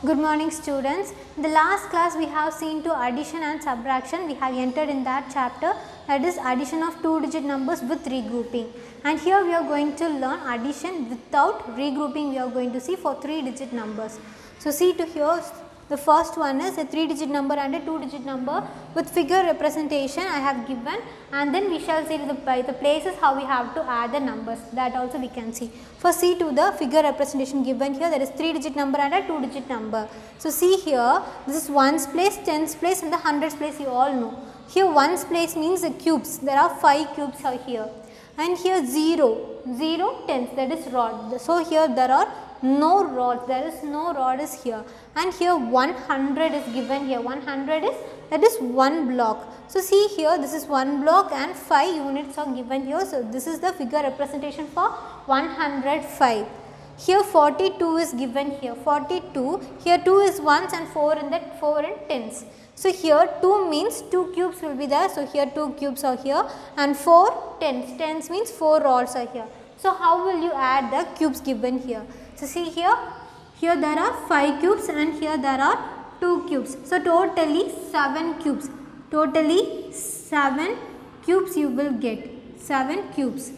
Good morning students. In the last class we have seen to addition and subtraction. We have entered in that chapter, that is addition of 2-digit numbers with regrouping. And here we are going to learn addition without regrouping. We are going to see for 3-digit numbers. So see to here, the first one is a 3-digit number and a 2-digit number with figure representation I have given, and then we shall see by the places how we have to add the numbers, that also we can see. First see to the figure representation given here, that is 3-digit number and a 2-digit number. So see here, this is ones place, tens place and the hundreds place, you all know. Here ones place means the cubes, there are 5 cubes are here, and here 0, tens, that is rod. So here there are no rods, there is no rod is here, and here 100 is given here. 100 is, that is 1 block. So see here, this is 1 block and 5 units are given here. So this is the figure representation for 105. Here 42 is given here. 42, here 2 is ones and 4 in that 4 in tens. So here 2 means 2 cubes will be there. So here 2 cubes are here, and 4 tens. Tens means 4 rods are here. So how will you add the cubes given here? So see here, here there are 5 cubes and here there are 2 cubes. So totally 7 cubes. Totally 7 cubes you will get. 7 cubes.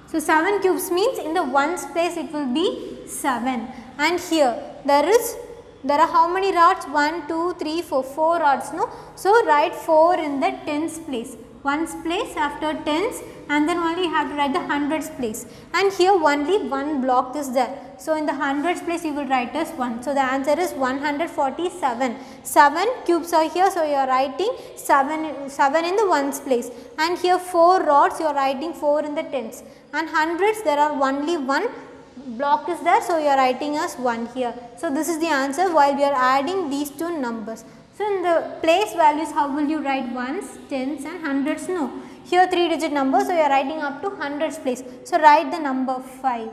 So 7 cubes means in the ones place it will be 7. And here there are how many rods? 1, 2, 3, 4. 4 rods, no? So write 4 in the tens place. Ones place after tens, and then only you have to write the hundreds place, and here only 1 block is there. So in the hundreds place you will write as 1. So the answer is 147. 7 cubes are here, so you are writing 7 in the ones place, and here 4 rods you are writing 4 in the tens, and hundreds there are only 1 block is there, so you are writing as 1 here. So this is the answer while we are adding these two numbers. So in the place values, how will you write ones, tens and hundreds? No. Here 3-digit number, so you are writing up to hundreds place. So write the number 5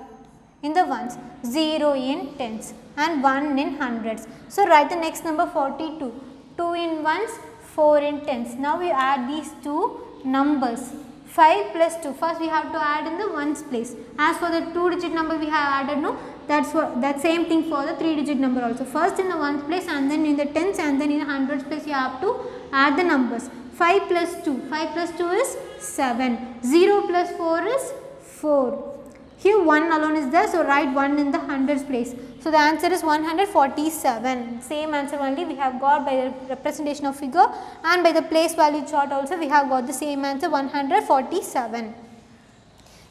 in the ones, 0 in tens and 1 in hundreds. So write the next number 42, 2 in ones, 4 in tens. Now we add these two numbers. 5 plus 2, first we have to add in the ones place. As for the 2-digit number we have added, no, that same thing for the 3-digit number also. First in the ones place and then in the tens and then in the hundreds place you have to add the numbers. 5 plus 2, 5 plus 2 is 7, 0 plus 4 is 4. Here 1 alone is there, so write 1 in the hundreds place. So the answer is 147. Same answer only we have got by the representation of figure, and by the place value chart also we have got the same answer, 147.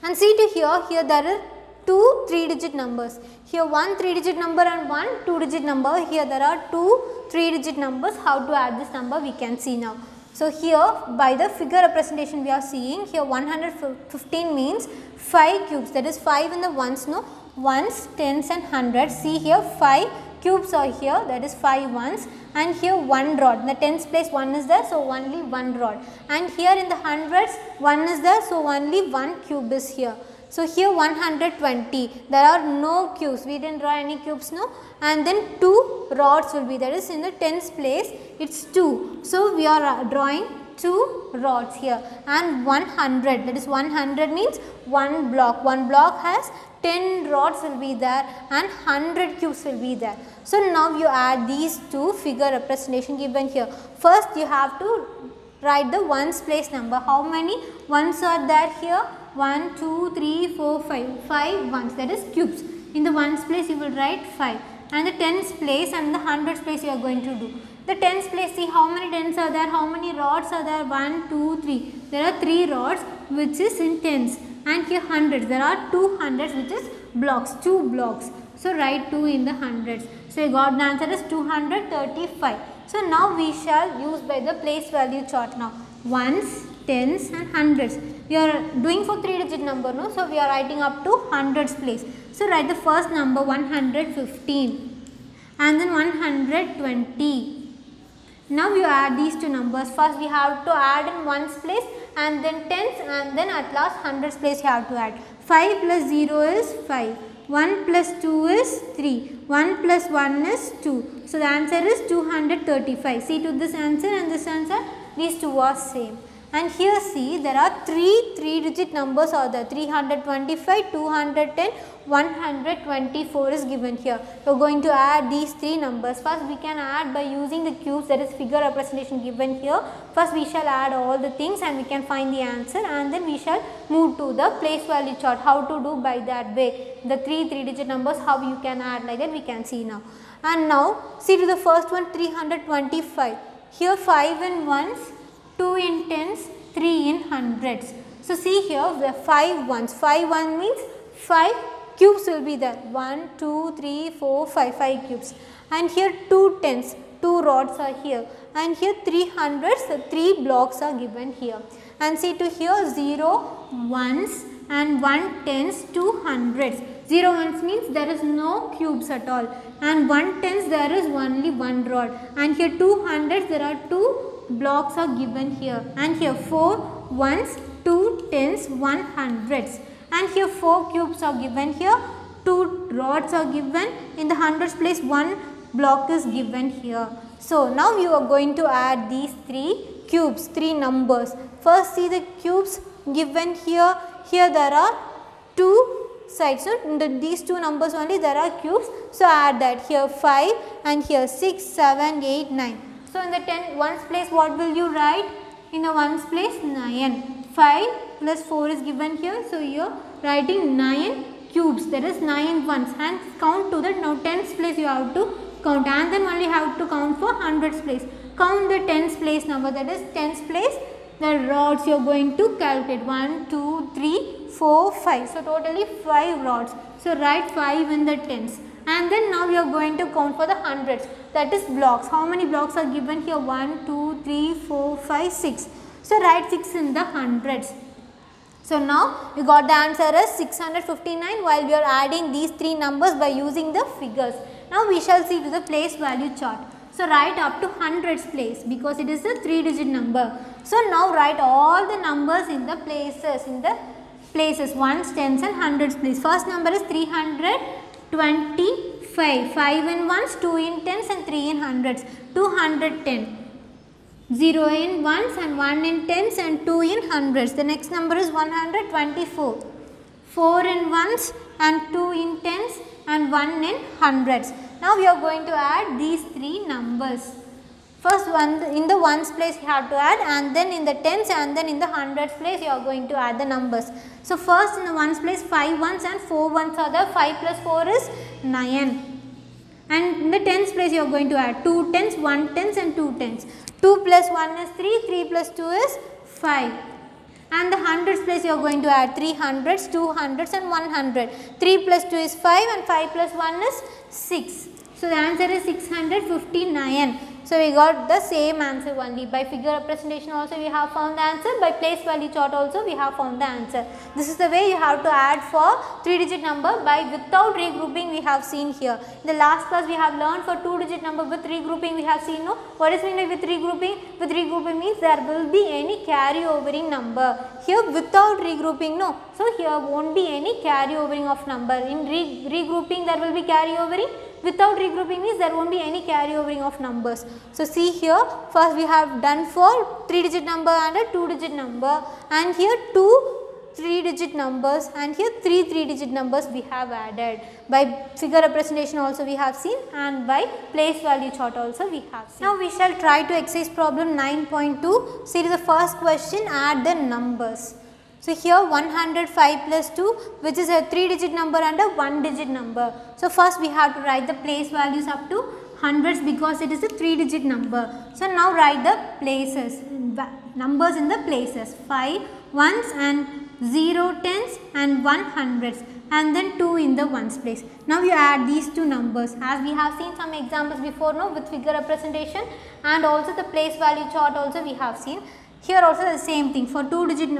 And see to here there are 2 3-digit numbers. Here 1 3-digit number and 1 2-digit number. Here there are 2 3-digit numbers. How to add this number we can see now. So here by the figure representation we are seeing here 115 means 5 cubes, that is 5 in the ones, no, ones, tens and hundreds. See here 5 cubes are here, that is 5 ones, and here 1 rod. In the tens place 1 is there, so only 1 rod, and here in the hundreds 1 is there, so only 1 cube is here. So here 120, there are no cubes, we didn't draw any cubes, no, and then 2 rods will be, that is in the tens place it is 2. So we are drawing 2 rods here, and 100, that is 100 means 1 block. 1 block has 10 rods will be there and 100 cubes will be there. So now you add these two figure representation given here. First you have to write the ones place number. How many ones are there here? 1, 2, 3, 4, 5. 5 ones, that is cubes. In the ones place you will write 5, and the tens place and the hundreds place you are going to do. The tens place, see how many tens are there, how many rods are there? 1, 2, 3. There are 3 rods which is in tens, and here hundreds. There are 2 hundreds which is blocks, 2 blocks. So write 2 in the hundreds. So you got the answer is 235. So now we shall use by the place value chart now. Ones, tens and hundreds. We are doing for 3-digit number, no? So we are writing up to hundreds place. So write the first number 115 and then 120. Now you add these two numbers. First we have to add in ones place and then tens, and then at last hundreds place you have to add. 5 plus 0 is 5. 1 plus 2 is 3. 1 plus 1 is 2. So the answer is 235. See to this answer and this answer, these two are same. And here see, there are three digit numbers are there, 325, 210, 124 is given here. We are going to add these three numbers. First we can add by using the cubes, that is figure representation given here. First we shall add all the things and we can find the answer, and then we shall move to the place value chart. How to do by that way, the three digit numbers, how you can add, like that we can see now. And now see to the first one, 325. Here 5 in ones, 2 in tens, 3 in hundreds. So see here the 5 ones, 5 1 means 5 cubes will be there, 1, 2, 3, 4, 5 cubes. And here 2 tens, 2 rods are here, and here 3 hundreds, 3 blocks are given here. And see to here 0 ones and 1 tens, 2 hundreds. 0 ones means there is no cubes at all, and 1 tens there is only 1 rod, and here 2 hundreds there are 2 blocks are given here, and here 4 ones, 2 tens, 1 hundreds, and here 4 cubes are given here, 2 rods are given, in the hundreds place 1 block is given here. So now you are going to add these 3 cubes, 3 numbers. First see the cubes given here, here there are 2 sides, so in these 2 numbers only there are cubes, so add that, here 5 and here 6, 7, 8, 9. So in the ones place what will you write? In the ones place 9. 5 plus 4 is given here, so you are writing 9 cubes, that is 9 ones, and count to the, now tens place you have to count, and then only have to count for hundreds place. Count the tens place number, that is tens place the rods you are going to calculate, 1, 2, 3, 4, 5. So totally 5 rods. So write 5 in the tens. And then now we are going to count for the hundreds, that is blocks. How many blocks are given here? 1, 2, 3, 4, 5, 6. So write 6 in the hundreds. So now we got the answer as 659 while we are adding these 3 numbers by using the figures. Now we shall see to the place value chart. So write up to hundreds place because it is a 3 digit number. So now write all the numbers in the places, ones, tens and hundreds place. First number is 325, 5 in ones, 2 in tens and 3 in hundreds, 210. 0 in ones and 1 in tens and 2 in hundreds. The next number is 124, 4 in ones and 2 in tens and 1 in hundreds. Now we are going to add these 3 numbers. First one in the ones place you have to add, and then in the tens, and then in the hundreds place you are going to add the numbers. So first in the ones place 5 ones and 4 ones are there, 5 plus 4 is 9. And in the tens place you are going to add 2 tens, 1 tens and 2 tens. 2 plus 1 is 3, 3 plus 2 is 5. And the hundreds place you are going to add 3 hundreds, 2 hundreds and 100. 3 plus 2 is 5 and 5 plus 1 is 6. So the answer is 659. So we got the same answer only. By figure representation also we have found the answer. By place value chart also we have found the answer. This is the way you have to add for 3 digit number by without regrouping we have seen here. In the last class we have learned for 2 digit number with regrouping we have seen. No, what is meant by with regrouping? With regrouping means there will be any carry overing number. Here without regrouping no. So here won't be any carry overing of number. In regrouping there will be carry overing. Without regrouping means there won't be any carry overing of numbers. So see here, first we have done for 3 digit number and a 2 digit number, and here 2 3 digit numbers, and here 3 digit numbers we have added. By figure representation also we have seen, and by place value chart also we have seen. Now we shall try to exercise problem 9.2. See the first question, add the numbers. So here 105 plus 2, which is a 3 digit number and a 1 digit number. So first we have to write the place values up to hundreds because it is a 3 digit number. So now write the places, numbers in the places, 5 ones and 0 tens and 1 hundreds, and then 2 in the ones place. Now you add these 2 numbers as we have seen some examples before now with figure representation, and also the place value chart also we have seen. Here also the same thing for 3 digit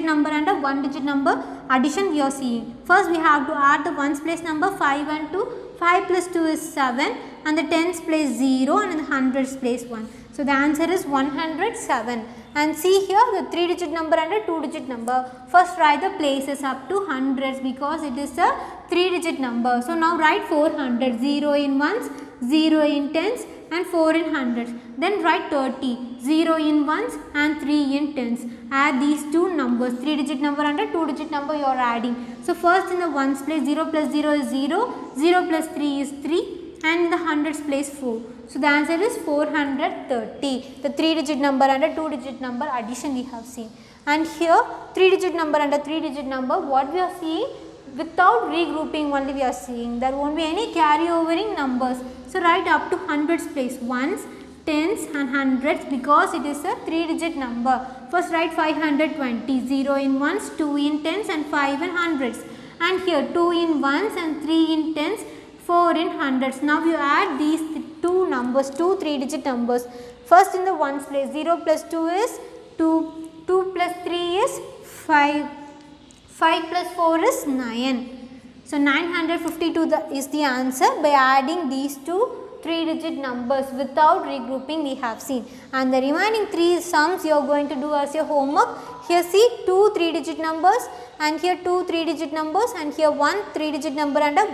number and a 1 digit number addition we are seeing. First we have to add the ones place number 5 and 2. 5 plus 2 is 7, and the tens place 0 and in the hundreds place 1. So the answer is 107. And see here the 3 digit number and a 2 digit number. First write the places up to hundreds because it is a 3 digit number. So now write 400, 0 in ones, 0 in tens and 4 in hundreds. Then write 30, 0 in ones and 3 in tens. Add these two numbers, 3-digit number and a 2-digit number you are adding. So first in the ones place, 0 plus 0 is 0, 0 plus 3 is 3, and in the hundreds place 4. So the answer is 430. The 3-digit number and a 2-digit number addition we have seen. And here 3-digit number and a 3-digit number, what we are seeing, without regrouping only we are seeing. There won't be any carryovering numbers. So write up to hundreds place, ones, tens and hundreds, because it is a 3-digit number. First write 520, 0 in ones, 2 in tens and 5 in hundreds. And here 2 in ones and 3 in tens, 4 in hundreds. Now you add these two numbers, two 3-digit numbers. First in the ones place, 0 plus 2 is 2, 2 plus 3 is 5, 5 plus 4 is 9. So 952 is the answer by adding these two 3-digit numbers without regrouping we have seen. And the remaining 3 sums you are going to do as your homework. Here see 2 3-digit numbers and here 2 3-digit numbers and here 1 3-digit number and a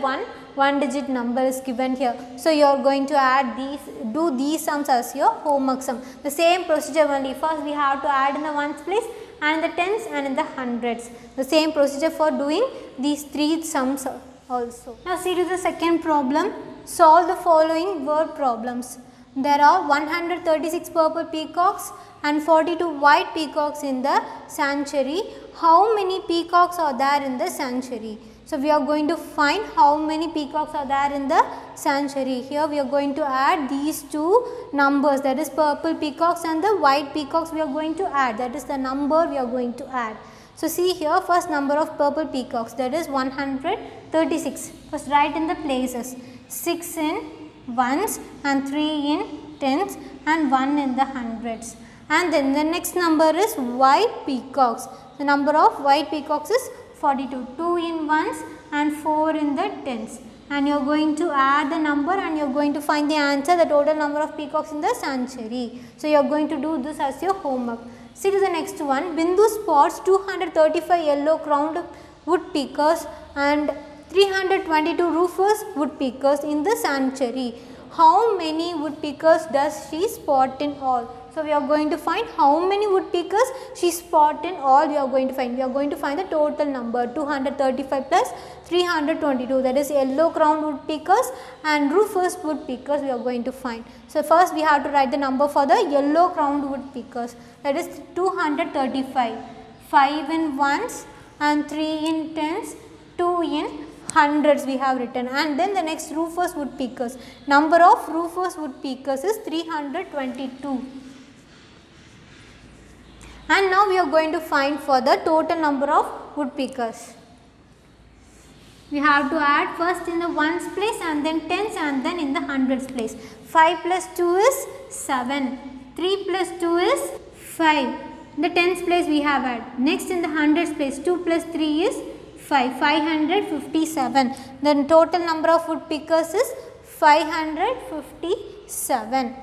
1-digit number is given here. So you are going to add these, do these sums as your homework sum. The same procedure only. First we have to add in the ones place and in the tens and in the hundreds. The same procedure for doing these 3 sums also. Now see to the second problem. Solve the following word problems. There are 136 purple peacocks and 42 white peacocks in the sanctuary. How many peacocks are there in the sanctuary? So we are going to find how many peacocks are there in the sanctuary. Here we are going to add these two numbers, that is purple peacocks and the white peacocks we are going to add. That is the number we are going to add. So see here, first number of purple peacocks, that is 136. First write in the places, 6 in ones and 3 in tens and 1 in the hundreds. And then the next number is white peacocks. The number of white peacocks is 42, 2 in ones and 4 in the tens. And you are going to add the number and you are going to find the answer, the total number of peacocks in the sanctuary. So you are going to do this as your homework. See to the next one. Bindu spots 235 yellow crowned woodpeckers and 322 rufous woodpeckers in the sanctuary. How many woodpeckers does she spot in all? So we are going to find how many woodpeckers she spot in all. We are going to find. We are going to find the total number, 235 plus 322, that is yellow crowned woodpeckers and rufous woodpeckers we are going to find. So first we have to write the number for the yellow crowned woodpeckers, that is 235, 5 in ones and 3 in tens, 2 in hundreds we have written. And then the next rufous woodpeckers, number of rufous woodpeckers is 322. And now we are going to find for the total number of woodpeckers. We have to add first in the ones place and then tens and then in the hundreds place. 5 plus 2 is 7, 3 plus 2 is 5. In the tens place we have add. Next in the hundreds place, 2 plus 3 is 5, 557. Then total number of woodpeckers is 557.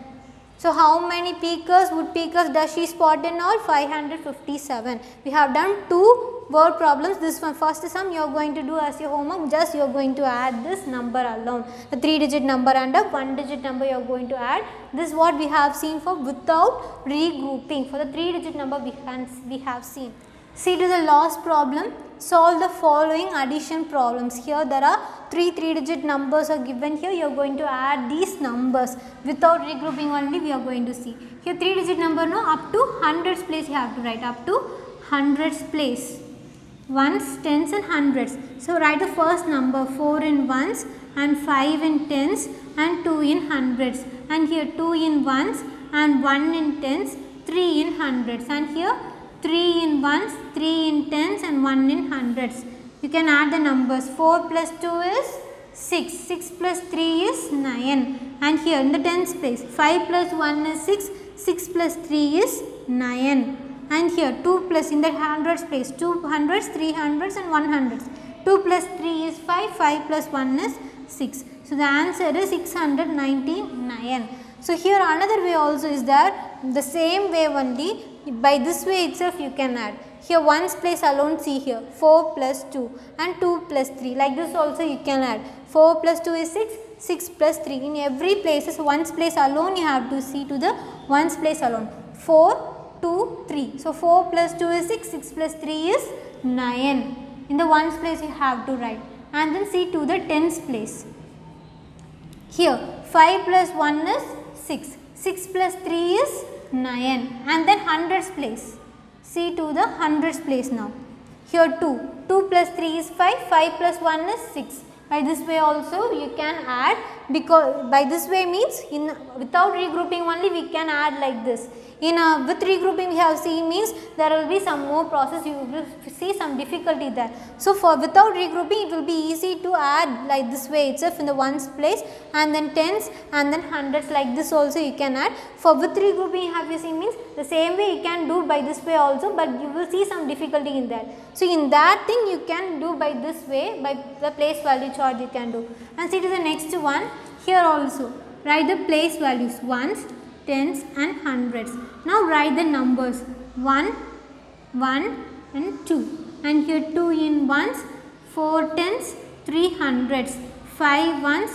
So how many woodpeckers does she spot in all? 557. We have done 2 word problems. This one first sum you are going to do as your homework. Just you are going to add this number alone. The 3-digit number and a 1-digit number you are going to add. This is what we have seen for without regrouping. For the 3-digit number we have seen. See to the last problem. Solve the following addition problems. Here there are 3 3-digit numbers are given here. You are going to add these numbers without regrouping only we are going to see. Here 3-digit number no, up to hundreds place you have to write, up to hundreds place. Ones, tens and hundreds. So write the first number, 4 in ones and 5 in tens and 2 in hundreds. And here 2 in ones and 1 in tens, 3 in hundreds. And here 3 in ones, 3 in tens and 1 in hundreds. You can add the numbers. 4 plus 2 is 6. 6 plus 3 is 9. And here in the tens place, 5 plus 1 is 6. 6 plus 3 is 9. And here 2 plus in the hundreds place, 2 hundreds, 3 hundreds and 1 hundreds. 2 plus 3 is 5. 5 plus 1 is 6. So the answer is 699. So here another way also is there. The same way only. By this way itself you can add. Here ones place alone, see here 4 plus 2 and 2 plus 3, like this also you can add. 4 plus 2 is 6, 6 plus 3. In every places, ones place alone you have to see to the ones place alone. 4, 2, 3. So 4 plus 2 is 6, 6 plus 3 is 9. In the ones place you have to write, and then see to the tens place. Here 5 plus 1 is 6, 6 plus 3 is 9, and then hundreds place. See to the hundreds place now. Here 2, 2 plus 3 is 5, 5 plus 1 is 6. By this way also you can add, because by this way means in without regrouping only we can add like this. In with regrouping we have seen means there will be some more process, you will see some difficulty there. So for without regrouping it will be easy to add like this way itself in the ones place, and then tens and then hundreds, like this also you can add. For with regrouping you have seen means the same way you can do by this way also, but you will see some difficulty in that. So in that thing you can do by this way, by the place value chart you can do. And see to the next one, here also write the place values ones, tens and hundreds. Now write the numbers 1, 1 and 2, and here 2 in ones, 4 tens, 3 hundreds, 5 ones,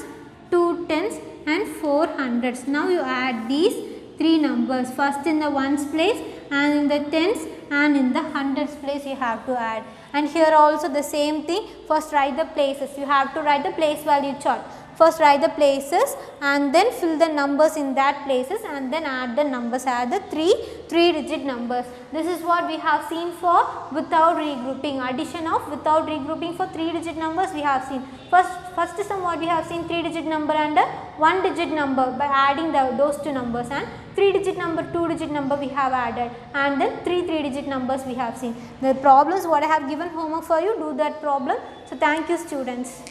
2 tens and 4 hundreds. Now you add these 3 numbers, first in the ones place and in the tens and in the hundreds place you have to add. And here also the same thing, first write the places, you have to write the place value chart. First write the places and then fill the numbers in that places, and then add the numbers, add the 3 digit numbers. This is what we have seen for without regrouping, addition of without regrouping for 3 digit numbers we have seen. First is what we have seen 3 digit number and a 1 digit number by adding those 2 numbers, and 3 digit number, 2 digit number we have added, and then 3 digit numbers we have seen. The problems what I have given homework for you, do that problem. So thank you students.